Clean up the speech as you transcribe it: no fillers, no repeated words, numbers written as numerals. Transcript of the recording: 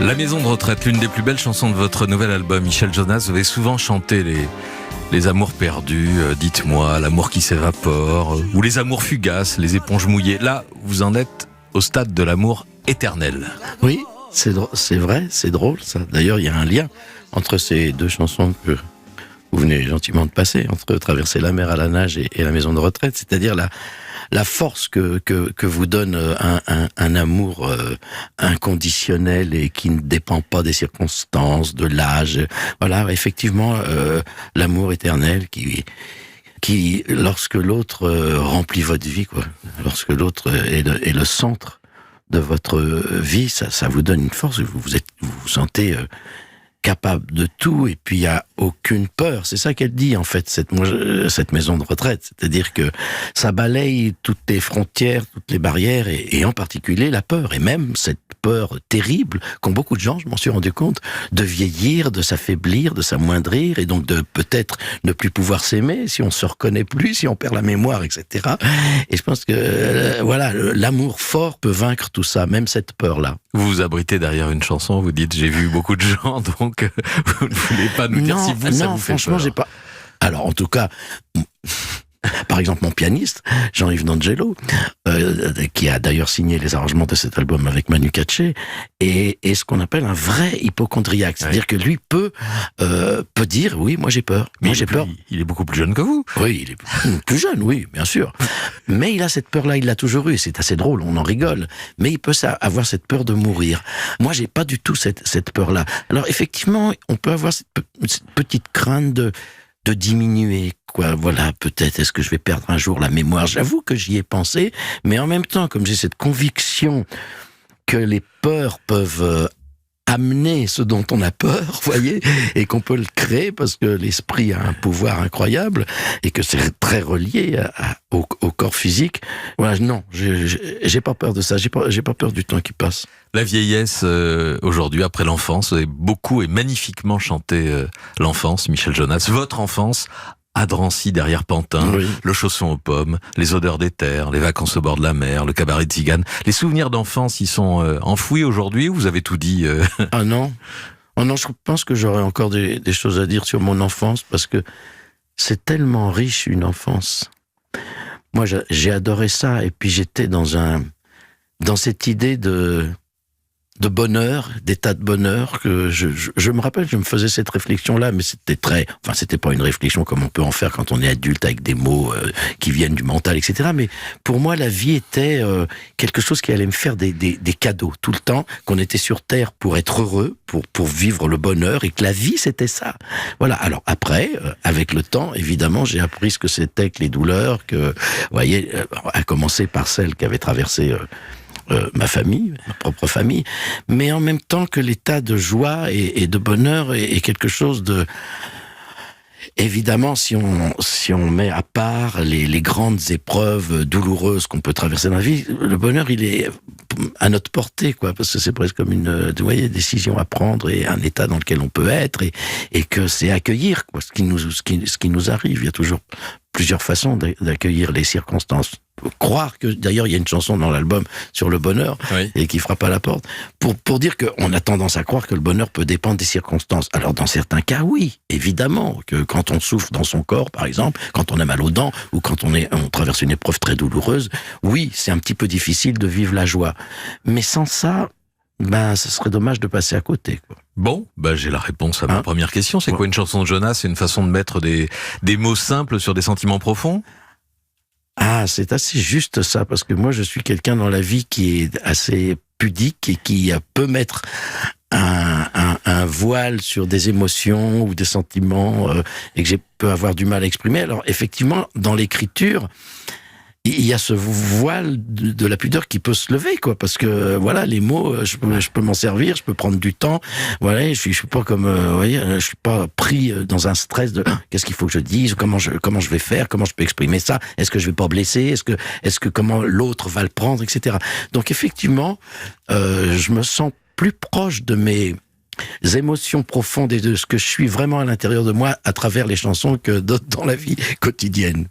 La maison de retraite, l'une des plus belles chansons de votre nouvel album. Michel Jonas, vous avez souvent chanté les amours perdus, dites-moi, l'amour qui s'évapore, ou les amours fugaces, les éponges mouillées. Là, vous en êtes au stade de l'amour éternel. Oui, c'est vrai, c'est drôle ça. D'ailleurs, il y a un lien entre ces deux chansons que vous venez gentiment de passer, entre Traverser la mer à la nage et la maison de retraite, c'est-à-dire la force que vous donne un amour inconditionnel et qui ne dépend pas des circonstances, de l'âge. Voilà, effectivement, l'amour éternel qui lorsque l'autre remplit votre vie, quoi, lorsque l'autre est le centre de votre vie, ça vous donne une force. Vous vous sentez capable de tout, et puis il y a aucune peur. C'est ça qu'elle dit en fait, cette maison de retraite, c'est-à-dire que ça balaye toutes les frontières, toutes les barrières, et en particulier la peur, et même cette peur terrible qu'ont beaucoup de gens, je m'en suis rendu compte, de vieillir, de s'affaiblir, de s'amoindrir, et donc de peut-être ne plus pouvoir s'aimer si on se reconnaît plus, si on perd la mémoire, etc. Et je pense que voilà, l'amour fort peut vaincre tout ça, même cette peur-là. Vous vous abritez derrière une chanson, vous dites j'ai vu beaucoup de gens, donc vous ne voulez pas nous dire si vous, ça vous fait franchement, peur. j'ai pas. Alors, en tout cas, par exemple, mon pianiste, Jean-Yves D'Angelo, qui a d'ailleurs signé les arrangements de cet album avec Manu Katché, est ce qu'on appelle un vrai hypocondriaque. C'est-à-dire que lui peut dire, oui, moi j'ai peur. Mais Moi j'ai peur. il est beaucoup plus jeune que vous. Oui, il est plus jeune, oui, bien sûr. Mais il a cette peur-là, il l'a toujours eu. C'est assez drôle, on en rigole. Mais il peut avoir cette peur de mourir. Moi, j'ai pas du tout cette peur-là. Alors, effectivement, on peut avoir cette petite crainte de diminuer, quoi. Voilà, peut-être, est-ce que je vais perdre un jour la mémoire? J'avoue que j'y ai pensé, mais en même temps, comme j'ai cette conviction que les peurs peuvent amener ce dont on a peur, vous voyez, et qu'on peut le créer parce que l'esprit a un pouvoir incroyable et que c'est très relié au corps physique. Voilà, non, j'ai pas peur de ça, j'ai pas peur du temps qui passe. La vieillesse, aujourd'hui, après l'enfance, vous avez beaucoup et magnifiquement chanté l'enfance, Michel Jonas, votre enfance, à Drancy, derrière Pantin, Oui. le chausson aux pommes, les odeurs des terres, les vacances au bord de la mer, le cabaret de Zigane. Les souvenirs d'enfance, ils sont enfouis aujourd'hui, ou vous avez tout dit Ah non, oh non, je pense que j'aurais encore des choses à dire sur mon enfance, parce que c'est tellement riche, une enfance. Moi, j'ai adoré ça, et puis j'étais dans cette idée de bonheur, d'état de bonheur, que je me rappelle, je me faisais cette réflexion-là, mais c'était pas une réflexion comme on peut en faire quand on est adulte avec des mots qui viennent du mental, etc. Mais pour moi, la vie était quelque chose qui allait me faire des cadeaux tout le temps, qu'on était sur Terre pour être heureux, pour vivre le bonheur, et que la vie, c'était ça. Voilà. Alors après, avec le temps, évidemment, j'ai appris ce que c'était que les douleurs, que, vous voyez, à commencer par celle qui avait traversé ma famille, ma propre famille, mais en même temps que l'état de joie et de bonheur est quelque chose de... Évidemment, si on met à part les grandes épreuves douloureuses qu'on peut traverser dans la vie, le bonheur, il est à notre portée, quoi, parce que c'est presque comme une, vous voyez, décision à prendre et un état dans lequel on peut être, et que c'est accueillir, quoi, ce qui nous arrive. Il y a toujours plusieurs façons d'accueillir les circonstances. Croire que, d'ailleurs, il y a une chanson dans l'album sur le bonheur, Oui. et qui frappe à la porte, pour dire qu'on a tendance à croire que le bonheur peut dépendre des circonstances. Alors, dans certains cas, oui, évidemment, que quand on souffre dans son corps, par exemple, quand on a mal aux dents, ou quand on traverse une épreuve très douloureuse, oui, c'est un petit peu difficile de vivre la joie. Mais sans ça, ce serait dommage de passer à côté, quoi. Bon, j'ai la réponse à ma première question. C'est quoi une chanson de Jonas? C'est une façon de mettre des mots simples sur des sentiments profonds? Ah, c'est assez juste ça, parce que moi je suis quelqu'un dans la vie qui est assez pudique et qui peut mettre un voile sur des émotions ou des sentiments et que j'ai peux avoir du mal à exprimer. Alors effectivement, dans l'écriture, il y a ce voile de la pudeur qui peut se lever, quoi, parce que voilà, les mots, je peux m'en servir, je peux prendre du temps. Voilà, je suis pas comme, vous voyez, je suis pas pris dans un stress de qu'est-ce qu'il faut que je dise, comment je vais faire, comment je peux exprimer ça, est-ce que je vais pas blesser, est-ce que comment l'autre va le prendre, etc. Donc effectivement, je me sens plus proche de mes émotions profondes et de ce que je suis vraiment à l'intérieur de moi à travers les chansons que dans la vie quotidienne.